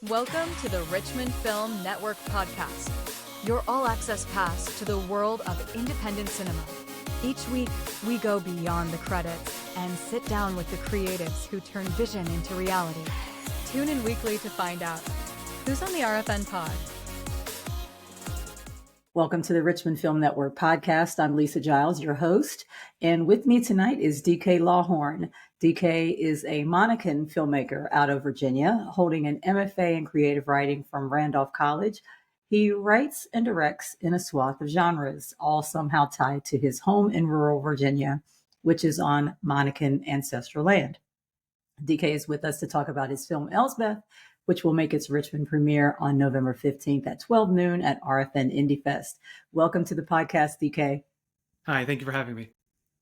Welcome to the Richmond Film Network Podcast, your all-access pass to the world of independent cinema. Each week, we go beyond the credits and sit down with the creatives who turn vision into reality. Tune in weekly to find out who's on the RFN pod. Welcome to the Richmond Film Network Podcast. I'm Lisa Giles, your host, and with me tonight is DK Lawhorn. DK is a Monacan filmmaker out of Virginia, holding an MFA in creative writing from Randolph College. He writes and directs in a swath of genres, all somehow tied to his home in rural Virginia, which is on Monacan ancestral land. DK is with us to talk about his film Elsbeth, which will make its Richmond premiere on November 15th at 12 noon at RFN Indie Fest. Welcome to the podcast, DK. Hi, thank you for having me.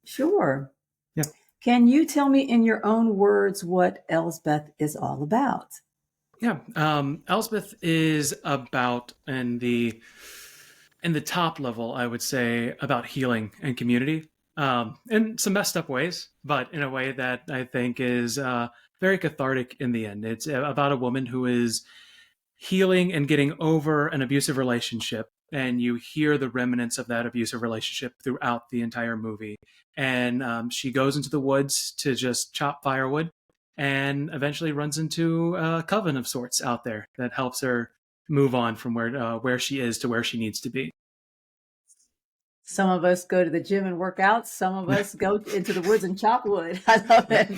Sure. Yeah. Can you tell me in your own words what Elsbeth is all about? Yeah, Elsbeth is about, in the top level, I would say, about healing and community in some messed up ways, but in a way that I think is very cathartic in the end. It's about a woman who is healing and getting over an abusive relationship, and you hear the remnants of that abusive relationship throughout the entire movie. And she goes into the woods to just chop firewood and eventually runs into a coven of sorts out there that helps her move on from where she is to where she needs to be. Some of us go to the gym and work out. Some of us go into the woods and chop wood. I love it.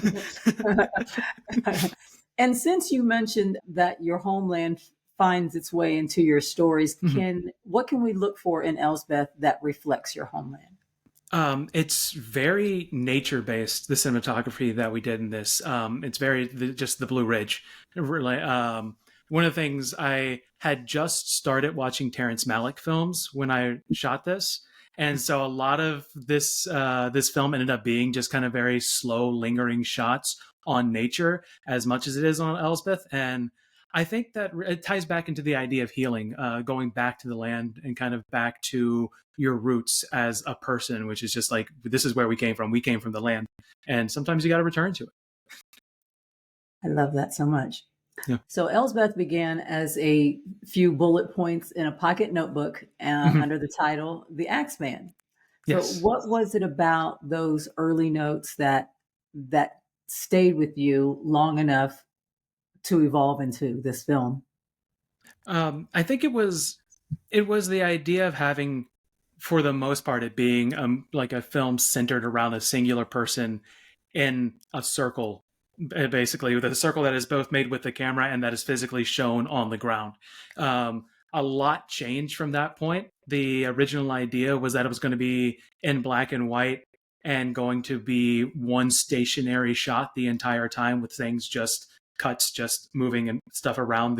And since you mentioned that your homeland finds its way into your stories, what can we look for in Elsbeth that reflects your homeland? It's very nature-based, the cinematography that we did in this. It's very just the Blue Ridge. One of the things, I had just started watching Terrence Malick films when I shot this. And so a lot of this film ended up being just kind of very slow, lingering shots on nature as much as it is on Elsbeth. And I think that it ties back into the idea of healing, going back to the land and kind of back to your roots as a person, which is just like, this is where we came from. We came from the land. And sometimes you got to return to it. I love that so much. Yeah. So Elsbeth began as a few bullet points in a pocket notebook under the title, The Axeman. So Yes. What was it about those early notes that stayed with you long enough to evolve into this film? I think it was the idea of having, for the most part, it being like a film centered around a singular person in a circle, basically, with a circle that is both made with the camera and that is physically shown on the ground. A lot changed from that point. The original idea was that it was going to be in black and white and going to be one stationary shot the entire time with things just cuts, just moving and stuff around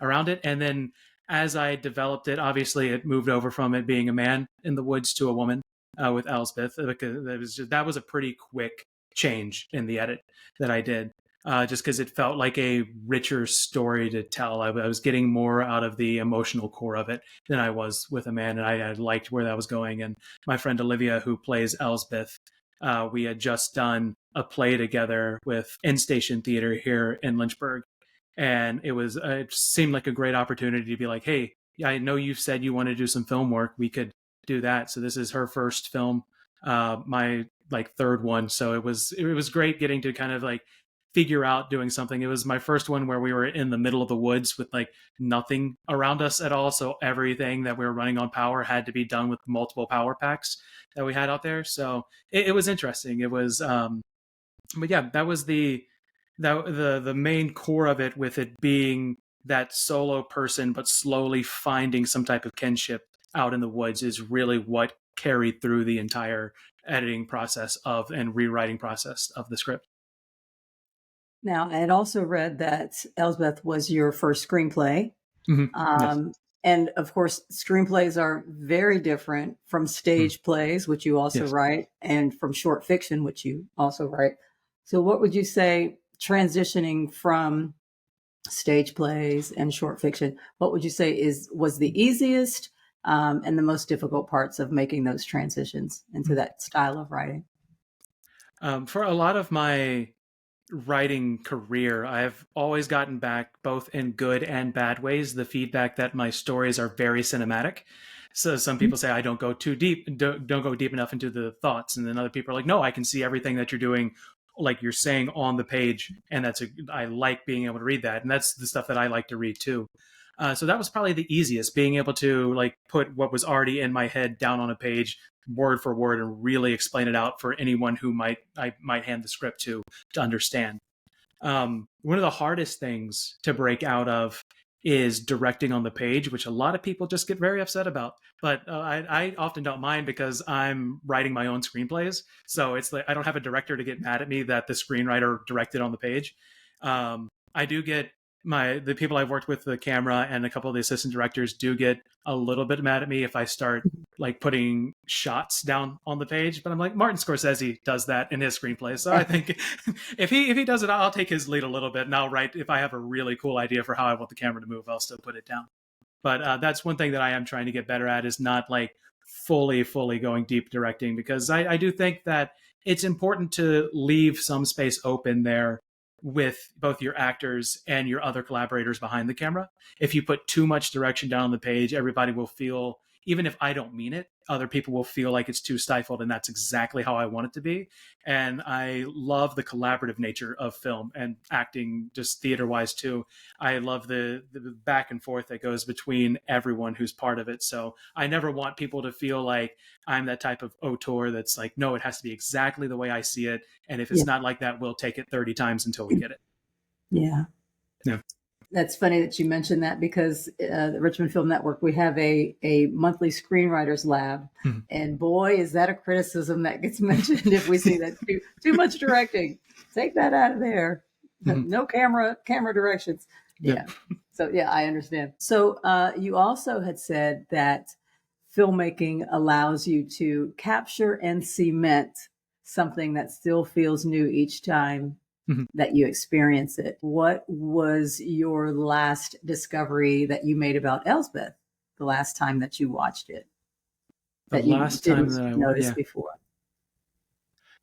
around it. And then as I developed it, obviously it moved over from it being a man in the woods to a woman with Elsbeth. That was a pretty quick change in the edit that I did, just because it felt like a richer story to tell. I was getting more out of the emotional core of it than I was with a man, and I liked where that was going. And my friend Olivia, who plays Elsbeth, we had just done a play together with In Station Theater here in Lynchburg. And it seemed like a great opportunity to be like, hey, I know you've said you want to do some film work. We could do that. So this is her first film, my third one. So it was great getting to kind of like figure out doing something. It was my first one where we were in the middle of the woods with like nothing around us at all. So everything that we were running on power had to be done with multiple power packs that we had out there. So it was interesting. It was, but yeah, that was the main core of it, with it being that solo person, but slowly finding some type of kinship out in the woods, is really what carried through the entire editing process and rewriting process of the script. Now, I had also read that Elsbeth was your first screenplay. Yes. And of course, screenplays are very different from stage plays, which you also Yes. write, and from short fiction, which you also write. So what would you say, transitioning from stage plays and short fiction, what would you say was the easiest and the most difficult parts of making those transitions into that style of writing? For a lot of my writing career, I've always gotten back, both in good and bad ways, the feedback that my stories are very cinematic. So some people say I don't go too deep, don't go deep enough into the thoughts, and then other people are like, no, I can see everything that you're doing, like you're saying on the page, and I like being able to read that, and that's the stuff that I like to read too. So that was probably the easiest, being able to like put what was already in my head down on a page, word for word, and really explain it out for anyone who I might hand the script to understand. One of the hardest things to break out of is directing on the page, which a lot of people just get very upset about. But I often don't mind because I'm writing my own screenplays. So it's like I don't have a director to get mad at me that the screenwriter directed on the page. I do get the people I've worked with, the camera and a couple of the assistant directors, do get a little bit mad at me if I start like putting shots down on the page. But I'm like, Martin Scorsese does that in his screenplay, so I think if he does it, I'll take his lead a little bit, and I'll write, if I have a really cool idea for how I want the camera to move, I'll still put it down. But that's one thing that I am trying to get better at, is not like fully going deep directing, because I do think that it's important to leave some space open there with both your actors and your other collaborators behind the camera. If you put too much direction down on the page, everybody will feel, even if I don't mean it, other people will feel like it's too stifled, and that's exactly how I want it to be. And I love the collaborative nature of film and acting, just theater-wise too. I love the back and forth that goes between everyone who's part of it. So I never want people to feel like I'm that type of auteur that's like, no, it has to be exactly the way I see it. And if it's not like that, we'll take it 30 times until we get it. Yeah. Yeah. That's funny that you mentioned that, because the Richmond Film Network, we have a monthly screenwriters lab, and boy, is that a criticism that gets mentioned if we see that too much directing. Take that out of there. No camera directions. Yeah. So yeah, I understand. So you also had said that filmmaking allows you to capture and cement something that still feels new each time that you experience it. What was your last discovery that you made about Elsbeth the last time that you watched it? The last time that I noticed before.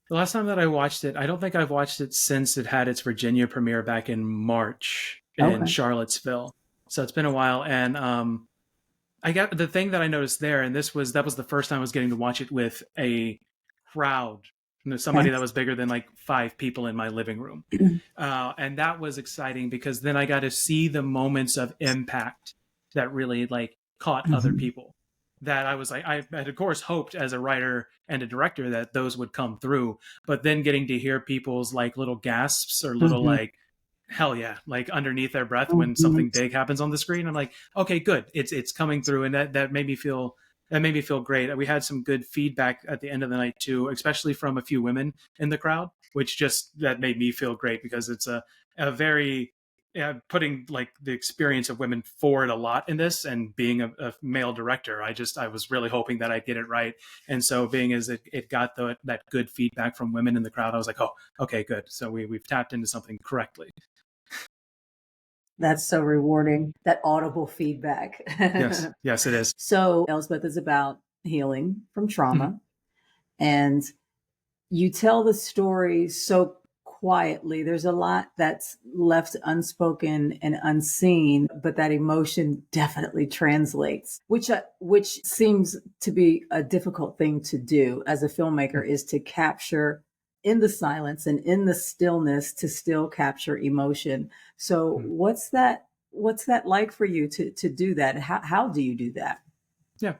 The last time that I watched it, I don't think I've watched it since it had its Virginia premiere back in March in Charlottesville. So it's been a while, and I got the thing that I noticed there, and that was the first time I was getting to watch it with a crowd. Somebody that was bigger than like 5 people in my living room. And that was exciting, because then I got to see the moments of impact that really like caught other people. That I was like, I had of course hoped as a writer and a director that those would come through, but then getting to hear people's like little gasps or little like, hell yeah, like underneath their breath when something big happens on the screen, I'm like, okay, good. It's coming through. And that made me feel great. We had some good feedback at the end of the night too, especially from a few women in the crowd, which that made me feel great, because it's a very putting like the experience of women forward a lot in this, and being a male director, I was really hoping that I'd get it right. And so being as it got that good feedback from women in the crowd, I was like, oh, okay, good. So we've tapped into something correctly. That's so rewarding, that audible feedback. Yes, it is. So Elsbeth is about healing from trauma. And you tell the story so quietly. There's a lot that's left unspoken and unseen, but that emotion definitely translates, which seems to be a difficult thing to do as a filmmaker, is to capture in the silence and in the stillness, to still capture emotion. So what's that like for you to do that? How do you do that? Yeah.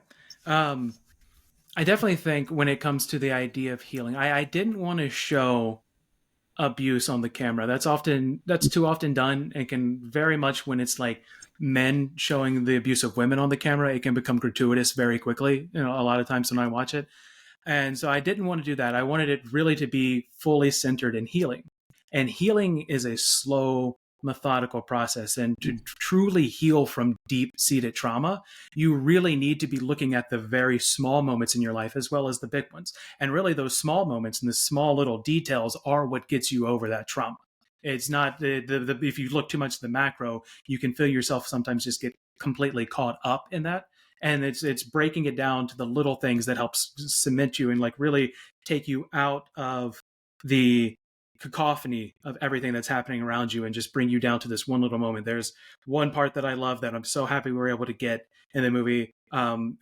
I definitely think when it comes to the idea of healing, I didn't want to show abuse on the camera. That's too often done, and can very much, when it's like men showing the abuse of women on the camera, it can become gratuitous very quickly, a lot of times when I watch it. And so I didn't want to do that. I wanted it really to be fully centered in healing. And healing is a slow, methodical process. And to truly heal from deep-seated trauma, you really need to be looking at the very small moments in your life as well as the big ones. And really those small moments and the small little details are what gets you over that trauma. It's not if you look too much at the macro, you can feel yourself sometimes just get completely caught up in that. And it's breaking it down to the little things that helps cement you and like really take you out of the cacophony of everything that's happening around you and just bring you down to this one little moment. There's one part that I love that I'm so happy we were able to get in the movie.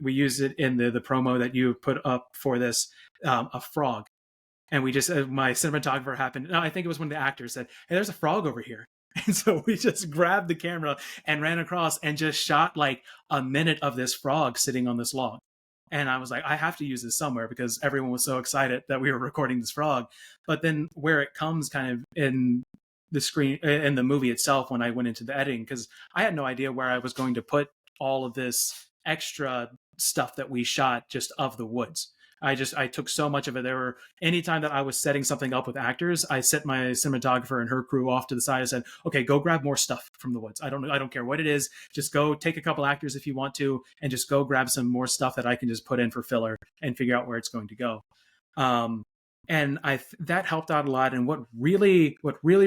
We used it in the promo that you put up for this, a frog. And we just, my cinematographer happened, no, I think it was one of the actors said, hey, there's a frog over here. And so we just grabbed the camera and ran across and just shot like a minute of this frog sitting on this log. And I was like, I have to use this somewhere because everyone was so excited that we were recording this frog. But then where it comes kind of in the screen, in the movie itself, when I went into the editing, because I had no idea where I was going to put all of this extra stuff that we shot just of the woods. I took so much of it. There were, anytime that I was setting something up with actors, I set my cinematographer and her crew off to the side and said, okay, go grab more stuff from the woods. I don't care what it is. Just go take a couple actors if you want to, and just go grab some more stuff that I can just put in for filler and figure out where it's going to go. And that helped out a lot. And what really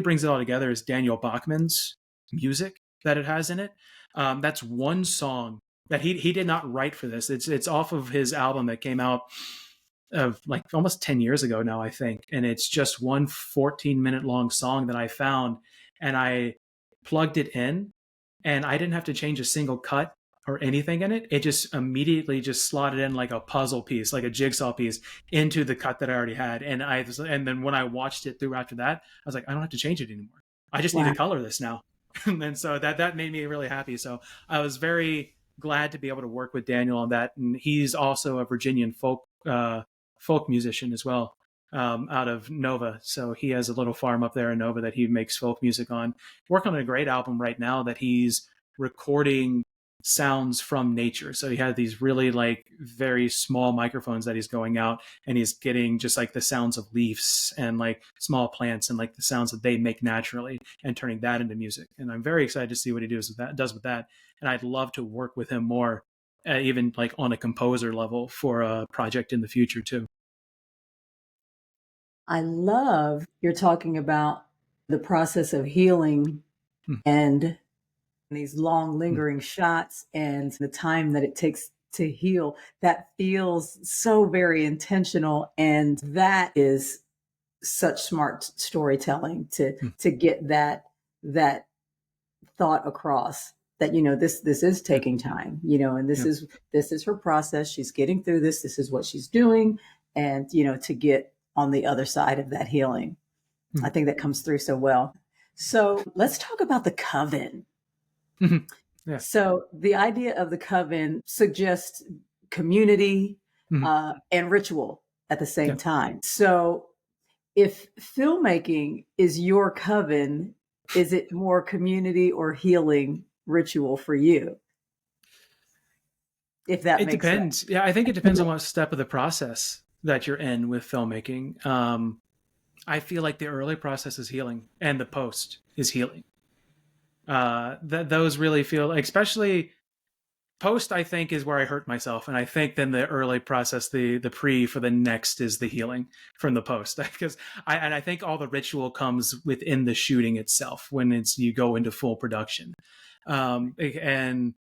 brings it all together is Daniel Bachman's music that it has in it. That's one song that he did not write for this. It's off of his album that came out of like almost 10 years ago now, I think. And it's just one 14-minute long song that I found, and I plugged it in, and I didn't have to change a single cut or anything in it. It just immediately just slotted in like a puzzle piece, like a jigsaw piece, into the cut that I already had. And then when I watched it through after that, I was like, I don't have to change it anymore. I just need to color this now. And so that made me really happy. So I was very glad to be able to work with Daniel on that. And he's also a Virginian folk musician as well, out of Nova. So he has a little farm up there in Nova that he makes folk music on. Working on a great album right now that he's recording sounds from nature. So he had these really like very small microphones that he's going out, and he's getting just like the sounds of leaves and like small plants and like the sounds that they make naturally, and turning that into music. And I'm very excited to see what he does with that. And I'd love to work with him more, even like on a composer level for a project in the future too. I love you're talking about the process of healing and these long lingering shots and the time that it takes to heal. That feels so very intentional. And that is such smart storytelling to get that thought across, that, this is taking time, and this is her process. She's getting through this. This is what she's doing. And, to get on the other side of that healing, I think that comes through so well. So let's talk about the coven. Yeah. So the idea of the coven suggests community and ritual at the same time. So if filmmaking is your coven, is it more community or healing ritual for you? If that makes depends. sense. Yeah, I think it depends on what step of the process that you're in with filmmaking. I feel like the early process is healing and the post is healing. Those really feel, especially post, I think, is where I hurt myself. And I think then the early process, the pre for the next, is the healing from the post. Because I think all the ritual comes within the shooting itself when you go into full production. And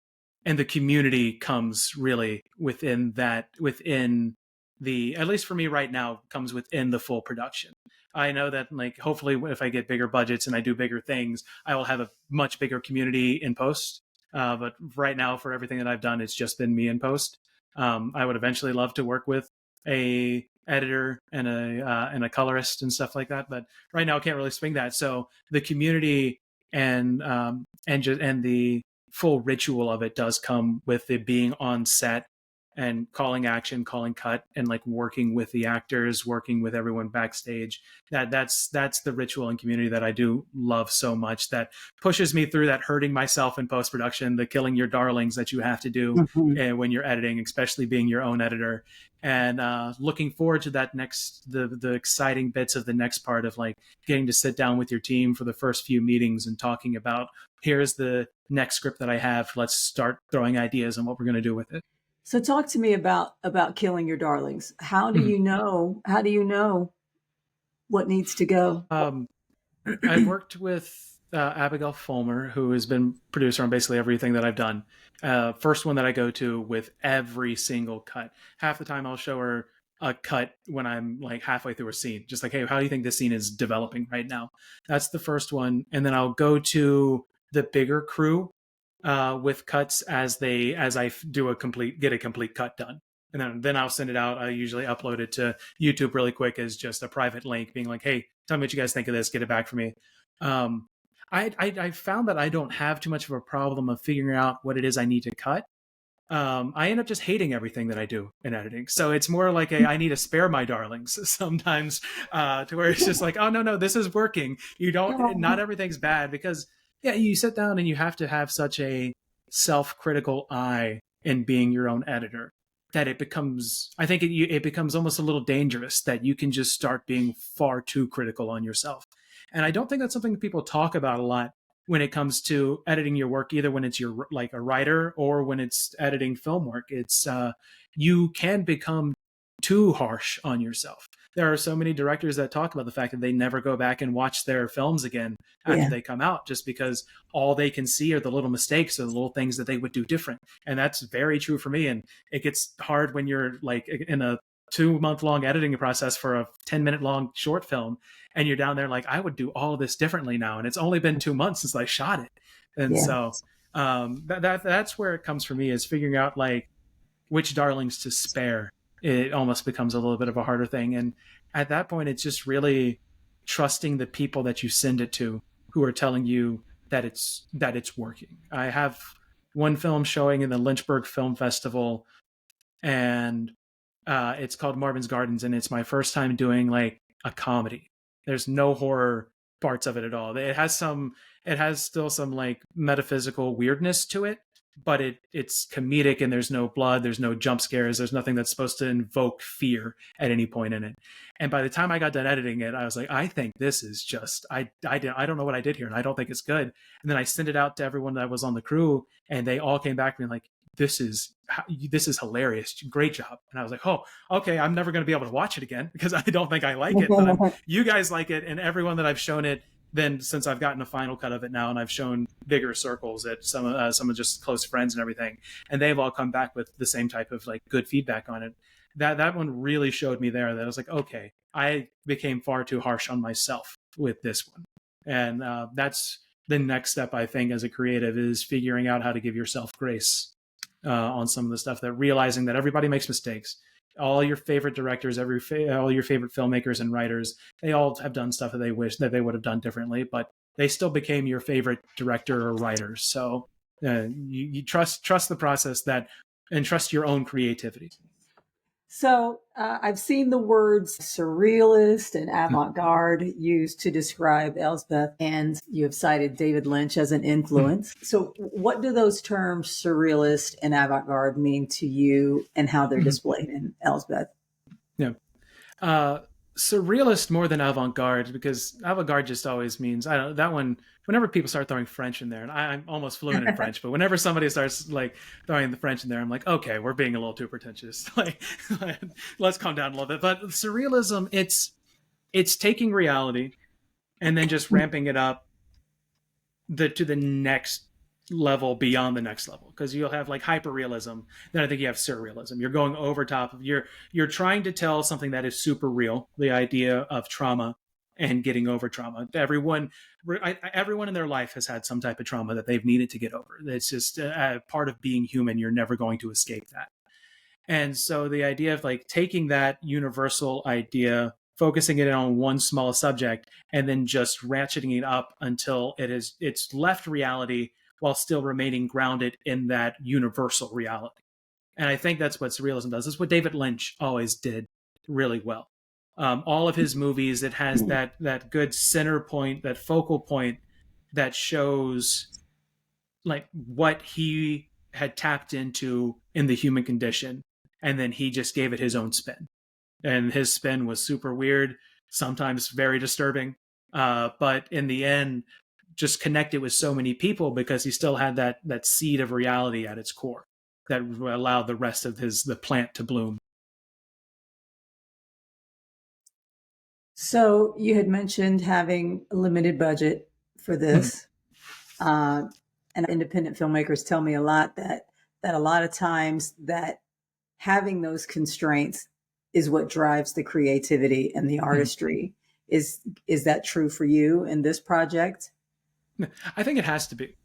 the community comes really within that, at least for me right now, comes within the full production. I know that, like, hopefully if I get bigger budgets and I do bigger things, I will have a much bigger community in post. But right now, for everything that I've done, it's just been me in post. I would eventually love to work with a editor and a colorist and stuff like that. But right now, I can't really swing that. So the community and the full ritual of it does come with it being on set and calling action, calling cut, and like working with the actors, working with everyone backstage. That's the ritual and community that I do love so much, that pushes me through that hurting myself in post-production, the killing your darlings that you have to do when you're editing, especially being your own editor. And looking forward to that the exciting bits of the next part of like getting to sit down with your team for the first few meetings and talking about, here's the next script that I have. Let's start throwing ideas on what we're going to do with it. So talk to me about killing your darlings. How do you know? How do you know what needs to go? I worked with Abigail Fulmer, who has been producer on basically everything that I've done. First one that I go to with every single cut. Half the time I'll show her a cut when I'm like halfway through a scene, just like, hey, how do you think this scene is developing right now? That's the first one. And then I'll go to the bigger crew with cuts as I do get a complete cut done. And then I'll send it out. I usually upload it to YouTube really quick as just a private link being like, hey, tell me what you guys think of this. Get it back for me. I found that I don't have too much of a problem of figuring out what it is I need to cut. I end up just hating everything that I do in editing. So it's more like I need to spare my darlings sometimes, to where it's just like, oh, no, this is working. Not everything's bad, because yeah, you sit down and you have to have such a self-critical eye in being your own editor that it becomes almost a little dangerous, that you can just start being far too critical on yourself. And I don't think that's something that people talk about a lot when it comes to editing your work, either when it's your like a writer or when it's editing film work. It's you can become too harsh on yourself. There are so many directors that talk about the fact that they never go back and watch their films again after they come out, just because all they can see are the little mistakes or the little things that they would do different. And that's very true for me. And it gets hard when you're like in a 2-month long editing process for a 10-minute long short film, and you're down there like, I would do all of this differently now, and it's only been 2 months since I shot it. And so that's where it comes for me, is figuring out like which darlings to spare. It almost becomes a little bit of a harder thing. And at that point, it's just really trusting the people that you send it to, who are telling you that it's working. I have one film showing in the Lynchburg Film Festival, and it's called Marvin's Gardens, and it's my first time doing like a comedy. There's no horror parts of it at all. It has still some like metaphysical weirdness to it, but it's comedic, and there's no blood, there's no jump scares, there's nothing that's supposed to invoke fear at any point in it. And by the time I got done editing it, I was like, I think this is just, I don't know what I did here, and I don't think it's good. And then I sent it out to everyone that was on the crew, and they all came back to me like, this is hilarious, great job. And I was like, oh, okay, I'm never going to be able to watch it again because I don't think I like it, but you guys like it. And everyone that I've shown it, then since I've gotten a final cut of it now, and I've shown bigger circles at some of just close friends and everything, and they've all come back with the same type of like good feedback on it. That one really showed me there that I was like, okay, I became far too harsh on myself with this one. And that's the next step, I think, as a creative, is figuring out how to give yourself grace on some of the stuff, that realizing that everybody makes mistakes. All your favorite directors, all your favorite filmmakers and writers, they all have done stuff that they wish that they would have done differently, but they still became your favorite director or writer. So you trust the process, and trust your own creativity. So I've seen the words surrealist and avant-garde used to describe Elsbeth, and you have cited David Lynch as an influence. So what do those terms surrealist and avant-garde mean to you, and how they're displayed in Elsbeth? Yeah. Surrealist more than avant-garde, because avant-garde just always means, that one, whenever people start throwing French in there, and I'm almost fluent in French, but whenever somebody starts like throwing the French in there, I'm like, okay, we're being a little too pretentious. Like, let's calm down a little bit. But surrealism, it's taking reality and then just ramping it up to the next level beyond the next level, because you'll have like hyperrealism, then I think you have surrealism. You're going over top of, you're trying to tell something that is super real, the idea of trauma and getting over trauma. Everyone in their life has had some type of trauma that they've needed to get over. It's just a part of being human. You're never going to escape that. And so the idea of like taking that universal idea, focusing it on one small subject, and then just ratcheting it up until it's left reality while still remaining grounded in that universal reality. And I think that's what surrealism does. That's what David Lynch always did really well. All of his movies, it has that good center point, that focal point that shows like what he had tapped into in the human condition. And then he just gave it his own spin. And his spin was super weird, sometimes very disturbing. But in the end, just connected with so many people because he still had that seed of reality at its core that allowed the rest of the plant to bloom. So you had mentioned having a limited budget for this. And independent filmmakers tell me a lot that a lot of times that having those constraints is what drives the creativity and the artistry. Is that true for you in this project? I think it has to be.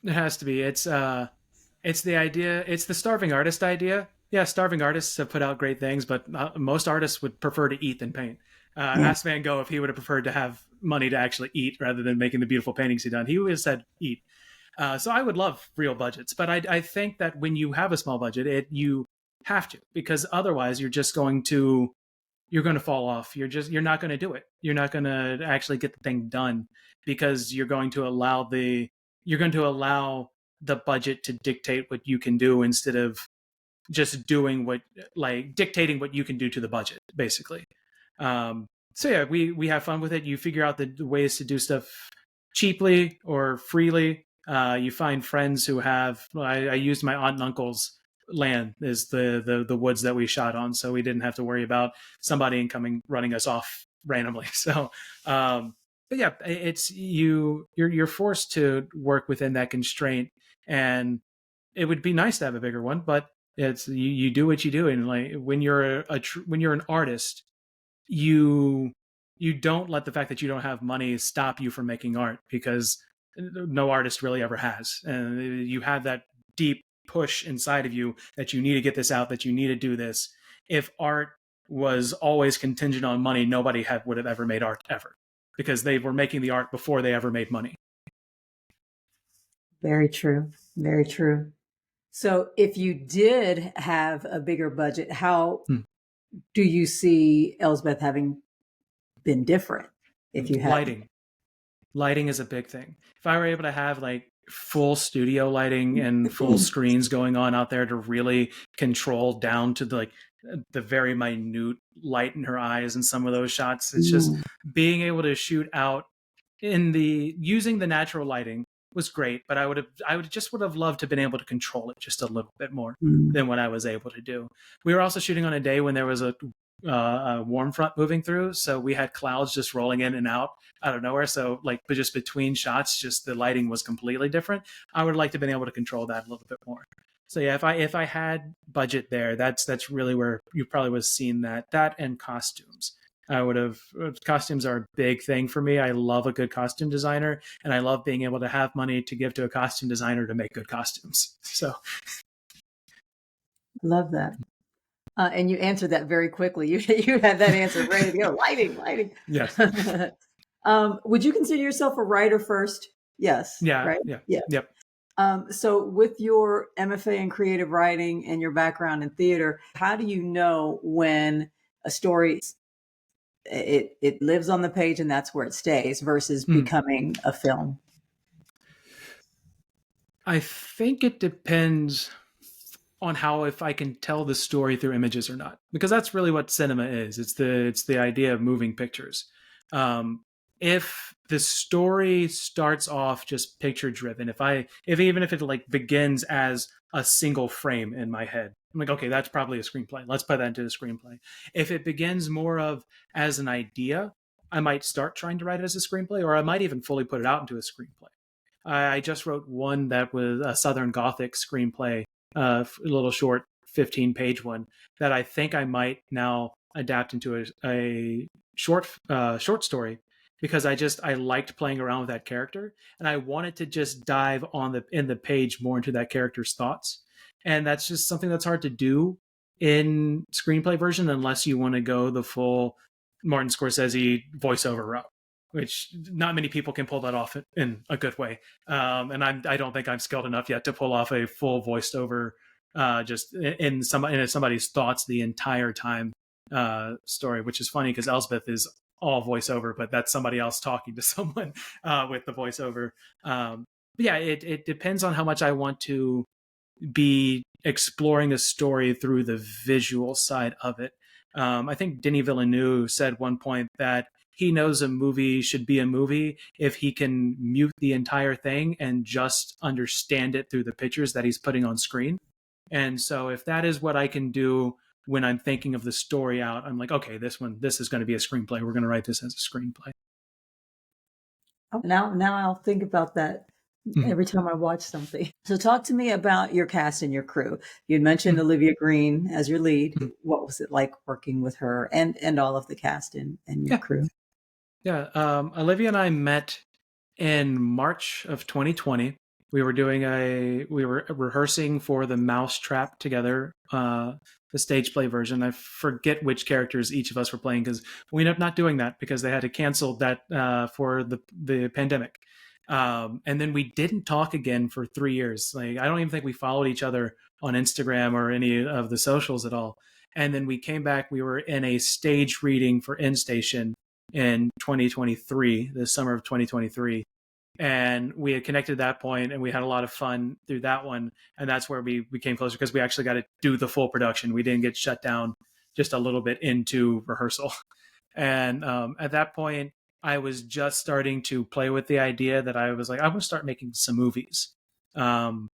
It has to be. It's the idea. It's the starving artist idea. Yeah, starving artists have put out great things, but most artists would prefer to eat than paint. Ask Van Gogh if he would have preferred to have money to actually eat rather than making the beautiful paintings he done. He always said eat. So I would love real budgets, but I think that when you have a small budget, you have to, because otherwise you're going to fall off. You're not going to do it. You're not going to actually get the thing done, because you're going to allow the budget to dictate what you can do, instead of just dictating what you can do to the budget, basically. So yeah, we have fun with it. You figure out the ways to do stuff cheaply or freely. You find friends who have. I used my aunt and uncle's land as the woods that we shot on, so we didn't have to worry about somebody running us off randomly. So, but yeah, it's you're forced to work within that constraint, and it would be nice to have a bigger one, but it's you do what you do, and like when you're an artist, you don't let the fact that you don't have money stop you from making art, because no artist really ever has. And you have that deep push inside of you that you need to get this out, that you need to do this. If art was always contingent on money, nobody would have ever made art ever, because they were making the art before they ever made money. Very true. Very true. So if you did have a bigger budget, how do you see Elsbeth having been different if you had lighting is a big thing. If I were able to have like full studio lighting and full screens going on out there to really control down to the very minute light in her eyes in some of those shots, it's just being able to shoot out using the natural lighting was great, but I would have loved to have been able to control it just a little bit more than what I was able to do. We were also shooting on a day when there was a warm front moving through, so we had clouds just rolling in and out of nowhere. So but just between shots, just the lighting was completely different. I would like to have been able to control that a little bit more. So yeah, if I had budget there, that's really where you probably would have seen that and costumes. Costumes are a big thing for me. I love a good costume designer, and I love being able to have money to give to a costume designer to make good costumes. So love that. And you answered that very quickly. You had that answer ready to go. Lighting. Yes. Would you consider yourself a writer first? Yes. Yeah. Right? Yeah. Yep. So with your MFA in creative writing and your background in theater, how do you know when a story it lives on the page and that's where it stays versus becoming a film? I think it depends on if I can tell the story through images or not, because that's really what cinema is. It's the idea of moving pictures. If the story starts off just picture driven, even if it begins as a single frame in my head, I'm like, okay, that's probably a screenplay. Let's put that into the screenplay. If it begins more of as an idea, I might start trying to write it as a screenplay, or I might even fully put it out into a screenplay. I just wrote one that was a Southern Gothic screenplay, a little short 15-page one that I think I might now adapt into a short story, because I liked playing around with that character, and I wanted to just dive in the page more into that character's thoughts. And that's just something that's hard to do in screenplay version unless you want to go the full Martin Scorsese voiceover route, which not many people can pull that off in a good way. And I don't think I'm skilled enough yet to pull off a full voiced over, just in somebody's thoughts the entire time story, which is funny because Elsbeth is all voiceover, but that's somebody else talking to someone with the voiceover. But yeah, it depends on how much I want to be exploring the story through the visual side of it. I think Denis Villeneuve said one point that he knows a movie should be a movie if he can mute the entire thing and just understand it through the pictures that he's putting on screen. And so if that is what I can do when I'm thinking of the story out, I'm like, okay, this is going to be a screenplay. We're going to write this as a screenplay. Now I'll think about that every time I watch something. So talk to me about your cast and your crew. You had mentioned Olivia Green as your lead. What was it like working with her and all of the cast and your Yeah. crew? Yeah. Olivia and I met in March of 2020. We were rehearsing for the Mousetrap together, the stage play version. I forget which characters each of us were playing because we ended up not doing that because they had to cancel that for the pandemic. And then we didn't talk again for 3 years. Like, I don't even think we followed each other on Instagram or any of the socials at all. And then we came back. We were in a stage reading for In Station in 2023, the summer of 2023. And we had connected at that point, and we had a lot of fun through that one. And that's where we became closer because we actually got to do the full production. We didn't get shut down just a little bit into rehearsal. And at that point, I was just starting to play with the idea that I was like, I want to start making some movies. And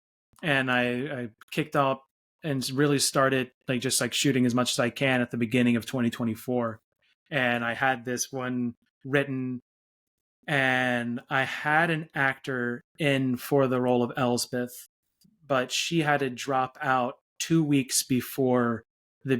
I kicked off and really started just shooting as much as I can at the beginning of 2024. And I had this one written, and I had an actor in for the role of Elsbeth, but she had to drop out 2 weeks before the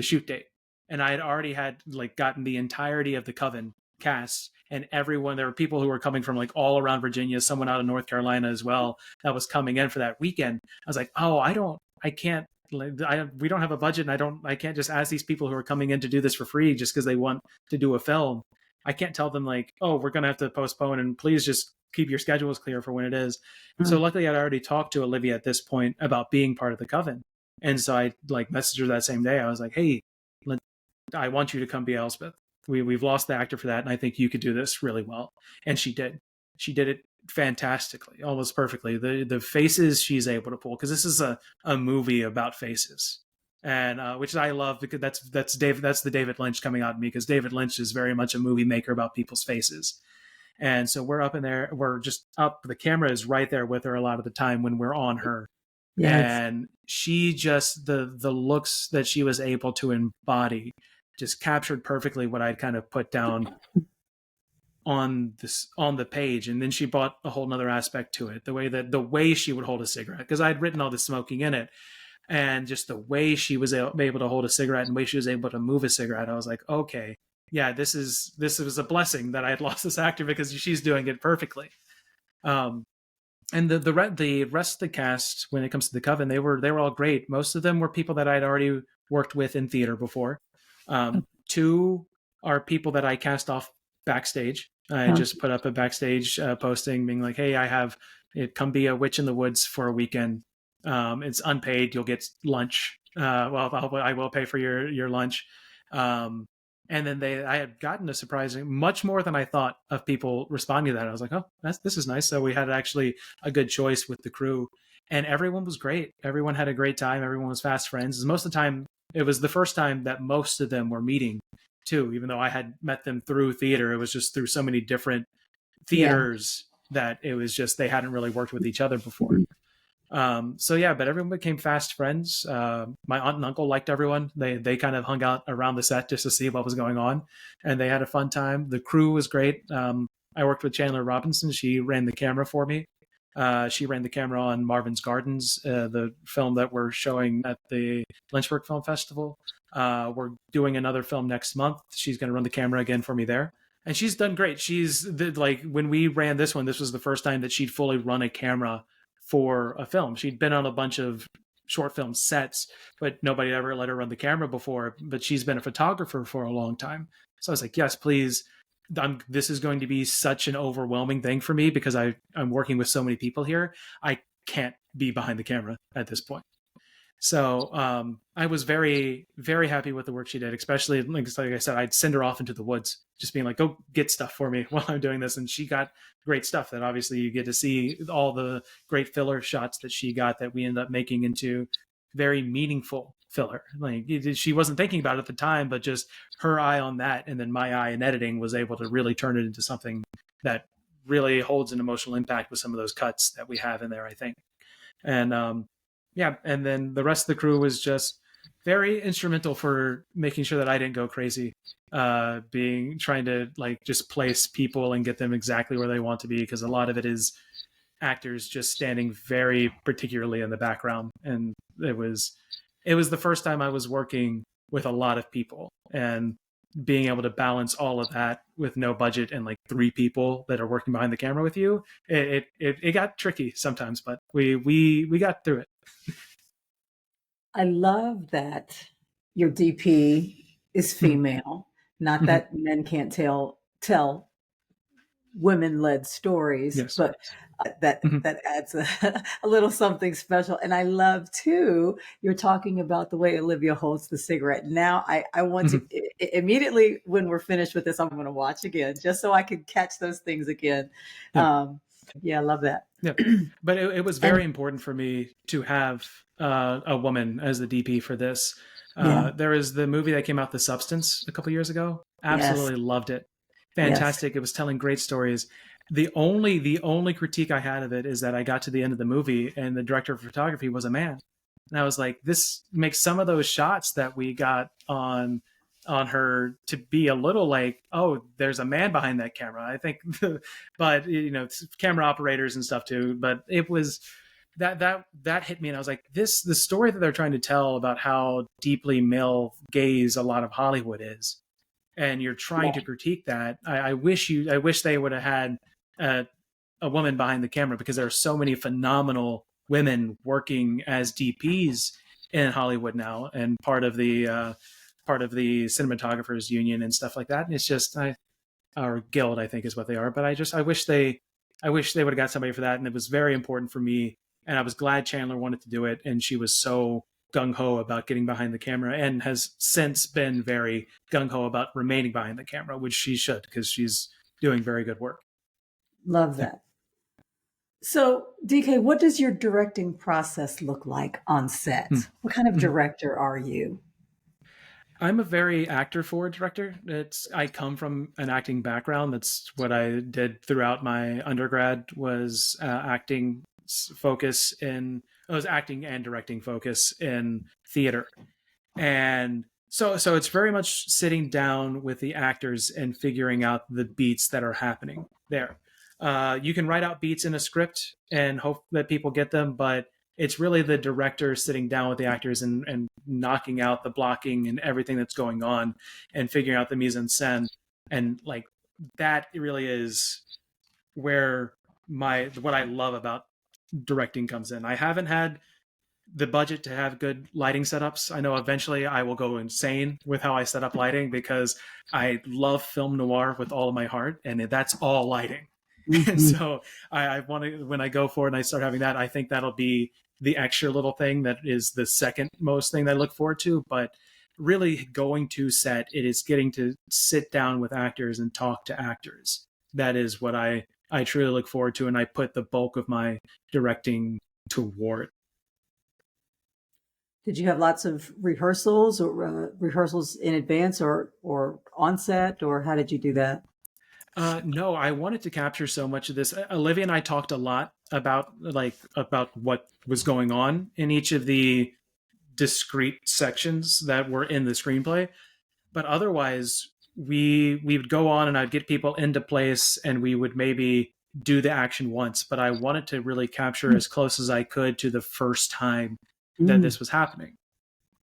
shoot date. And I had already had gotten the entirety of the Coven cast, and everyone, there were people who were coming from all around Virginia, someone out of North Carolina as well that was coming in for that weekend. I was like, oh, I can't, we don't have a budget, and I can't just ask these people who are coming in to do this for free just because they want to do a film. I can't tell them oh, we're going to have to postpone, and please just keep your schedules clear for when it is. Mm-hmm. So luckily I'd already talked to Olivia at this point about being part of the Coven. And so I messaged her that same day. I was like, hey, I want you to come be Elsbeth. We've lost the actor for that, and I think you could do this really well. And she did. She did it fantastically, almost perfectly. The faces she's able to pull, because this is a movie about faces, and which I love, because that's the David Lynch coming out of me, because David Lynch is very much a movie maker about people's faces. And so we're up in there, we're just up, the camera is right there with her a lot of the time when we're on her. Yes. And she just, the looks that she was able to embody just captured perfectly what I'd kind of put down on the page. And then she brought a whole nother aspect to it, the way she would hold a cigarette, because I'd written all the smoking in it, and just the way she was able to hold a cigarette and the way she was able to move a cigarette. I was like, okay, yeah, this was a blessing that I had lost this actor, because she's doing it perfectly. And the rest of the cast, when it comes to the Coven, they were all great. Most of them were people that I'd already worked with in theater before. Two are people that I cast off backstage. I just put up a backstage posting being like, hey, come be a witch in the woods for a weekend. It's unpaid. You'll get lunch. I will pay for your lunch. And then I had gotten a surprising, much more than I thought, of people responding to that. I was like, oh, this is nice. So we had actually a good choice with the crew, and everyone was great. Everyone had a great time. Everyone was fast friends. Most of the time, it was the first time that most of them were meeting too, even though I had met them through theater. It was just through so many different theaters that it was just, they hadn't really worked with each other before. But everyone became fast friends. My aunt and uncle liked everyone. They kind of hung out around the set just to see what was going on, and they had a fun time. The crew was great. I worked with Chandler Robinson. She ran the camera for me. She ran the camera on Marvin's Gardens, the film that we're showing at the Lynchburg Film Festival. We're doing another film next month. She's going to run the camera again for me there. And she's done great. When we ran this one, this was the first time that she'd fully run a camera for a film. She'd been on a bunch of short film sets, but nobody ever let her run the camera before. But she's been a photographer for a long time. So I was like, yes, please. This is going to be such an overwhelming thing for me, because I'm working with so many people here. I can't be behind the camera at this point. So I was very, very happy with the work she did, especially, like I said, I'd send her off into the woods, just being like, go get stuff for me while I'm doing this. And she got great stuff that obviously you get to see, all the great filler shots that she got that we ended up making into very meaningful filler. She wasn't thinking about it at the time, but just her eye on that, and then my eye in editing, was able to really turn it into something that really holds an emotional impact with some of those cuts that we have in there, I think. And and then the rest of the crew was just very instrumental for making sure that I didn't go crazy trying to like just place people and get them exactly where they want to be, because a lot of it is actors just standing very particularly in the background. And it was the first time I was working with a lot of people, and being able to balance all of that with no budget and like 3 people that are working behind the camera with you, it got tricky sometimes, but we got through it. I love that your DP is female. Not that men can't tell women-led stories, Yes. but that adds a little something special. And I love too, you're talking about the way Olivia holds the cigarette. Now I want to immediately, when we're finished with this, I'm going to watch again just so I can catch those things again. Yeah, I love that. Yeah, but it was very important for me to have a woman as the DP for this. There was the movie that came out, The Substance, a couple years ago. Absolutely loved it. Fantastic. It was telling great stories. The only critique I had of it is that I got to the end of the movie and the director of photography was a man. And I was like, this makes some of those shots that we got on her to be a little like, oh, there's a man behind that camera. I think, but you know, camera operators and stuff too. But it was that hit me, and I was like, the story that they're trying to tell about how deeply male gaze a lot of Hollywood is, and you're trying to critique that. I wish they would have had a woman behind the camera, because there are so many phenomenal women working as DPs in Hollywood now, and part of the cinematographers union and stuff like that. And it's just, or guild, I think is what they are. But I wish they would have got somebody for that. And it was very important for me. And I was glad Chandler wanted to do it. And she was so gung-ho about getting behind the camera, and has since been very gung-ho about remaining behind the camera, which she should, because she's doing very good work. Love that. So, DK, what does your directing process look like on set? What kind of director are you? I'm a very actor-forward director. I come from an acting background. That's what I did throughout my undergrad, was acting and directing focus in theater. And so it's very much sitting down with the actors and figuring out the beats that are happening there. You can write out beats in a script and hope that people get them, but it's really the director sitting down with the actors and knocking out the blocking and everything that's going on, and figuring out the mise en scène. And like, that really is where what I love about directing comes in. I haven't had the budget to have good lighting setups. I know eventually I will go insane with how I set up lighting, because I love film noir with all of my heart, and that's all lighting. And so I want to, when I go forward and I start having that, I think that'll be the extra little thing that is the second most thing that I look forward to. But really, going to set, it is getting to sit down with actors and talk to actors. That is what I truly look forward to, and I put the bulk of my directing toward. Did you have lots of rehearsals, or rehearsals in advance, or on set, or how did you do that? No, I wanted to capture so much of this. Olivia and I talked a lot about what was going on in each of the discrete sections that were in the screenplay. But otherwise, we would go on and I'd get people into place, and we would maybe do the action once. But I wanted to really capture as close as I could to the first time that this was happening.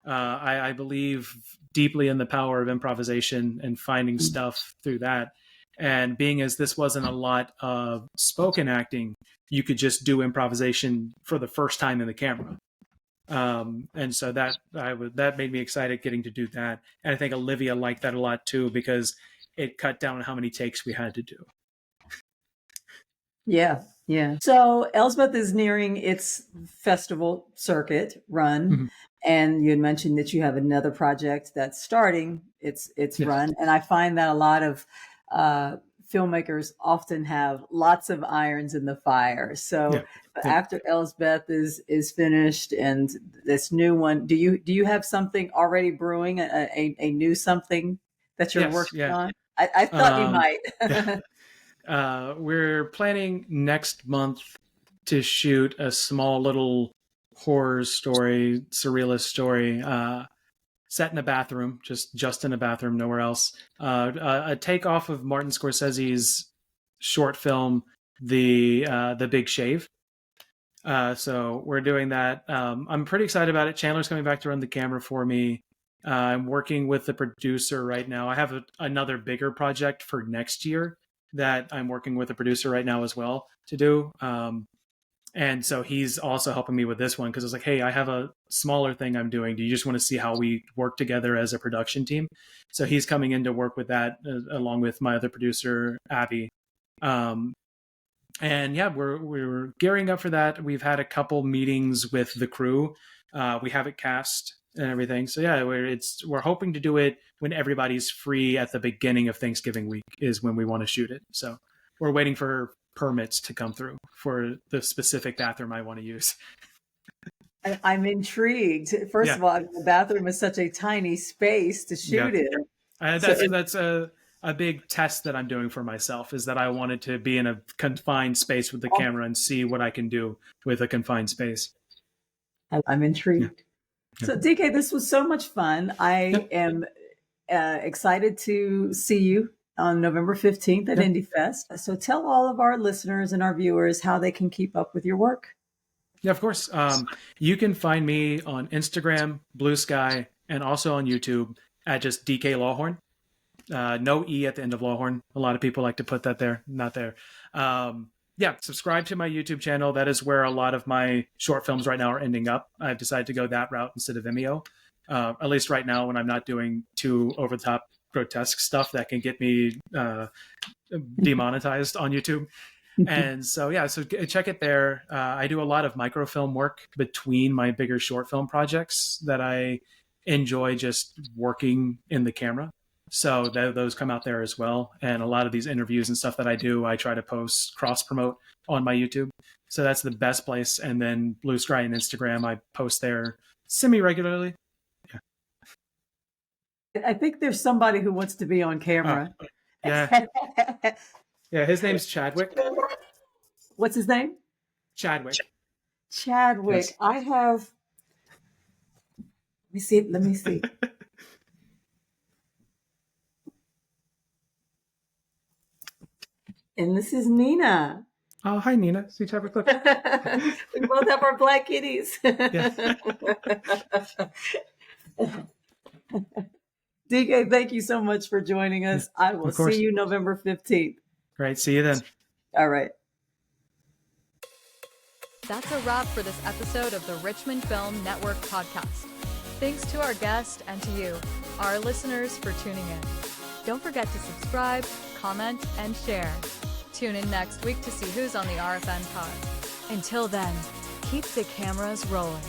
I believe deeply in the power of improvisation and finding stuff through that. And being as this wasn't a lot of spoken acting, you could just do improvisation for the first time in the camera. And so that made me excited getting to do that. And I think Olivia liked that a lot too, because it cut down on how many takes we had to do. Yeah. So Elsbeth is nearing its festival circuit run. And you had mentioned that you have another project that's starting its run. And I find that a lot of filmmakers often have lots of irons in the fire. So after Elsbeth is finished and this new one, do you have something already brewing, a new something that you're working on? I thought you might. We're planning next month to shoot a small little horror story, surrealist story. set in a bathroom, just in a bathroom, nowhere else. A takeoff of Martin Scorsese's short film, The Big Shave. So we're doing that. I'm pretty excited about it. Chandler's coming back to run the camera for me. I'm working with the producer right now. I have another bigger project for next year that I'm working with a producer right now as well to do. And so he's also helping me with this one because it's like, hey, I have a smaller thing I'm doing. Do you just want to see how we work together as a production team? So he's coming in to work with that along with my other producer, Abby. And yeah, we're gearing up for that. We've had a couple meetings with the crew. We have it cast and everything. So yeah, we're hoping to do it when everybody's free at the beginning of Thanksgiving week is when we want to shoot it. So we're waiting for permits to come through for the specific bathroom I want to use. I'm intrigued. First of all, the bathroom is such a tiny space to shoot in. That's a big test that I'm doing for myself, is that I wanted to be in a confined space with the camera and see what I can do with a confined space. I'm intrigued. Yeah. So DK, this was so much fun. I am excited to see you on November 15th at Indie Fest. So tell all of our listeners and our viewers how they can keep up with your work. Yeah, of course. You can find me on Instagram, Blue Sky, and also on YouTube at just DK Lawhorn. No E at the end of Lawhorn. A lot of people like to put that there, not there. Subscribe to my YouTube channel. That is where a lot of my short films right now are ending up. I've decided to go that route instead of Vimeo, at least right now when I'm not doing too over-the-top grotesque stuff that can get me demonetized on YouTube. And so, so check it there. I do a lot of microfilm work between my bigger short film projects that I enjoy just working in the camera. So those come out there as well. And a lot of these interviews and stuff that I do, I try to post, cross-promote on my YouTube. So that's the best place. And then Blue Sky and Instagram, I post there semi-regularly. I think there's somebody who wants to be on camera. Yeah. Yeah, his name's Chadwick. What's his name? Chadwick. Yes. I have... Let me see. And this is Nina. Oh, hi, Nina. See Chadwick. Look. We both have our black kitties. DK, thank you so much for joining us. I will see you November 15th. Great. See you then. All right. That's a wrap for this episode of the Richmond Film Network Podcast. Thanks to our guest and to you, our listeners, for tuning in. Don't forget to subscribe, comment, and share. Tune in next week to see who's on the RFN pod. Until then, keep the cameras rolling.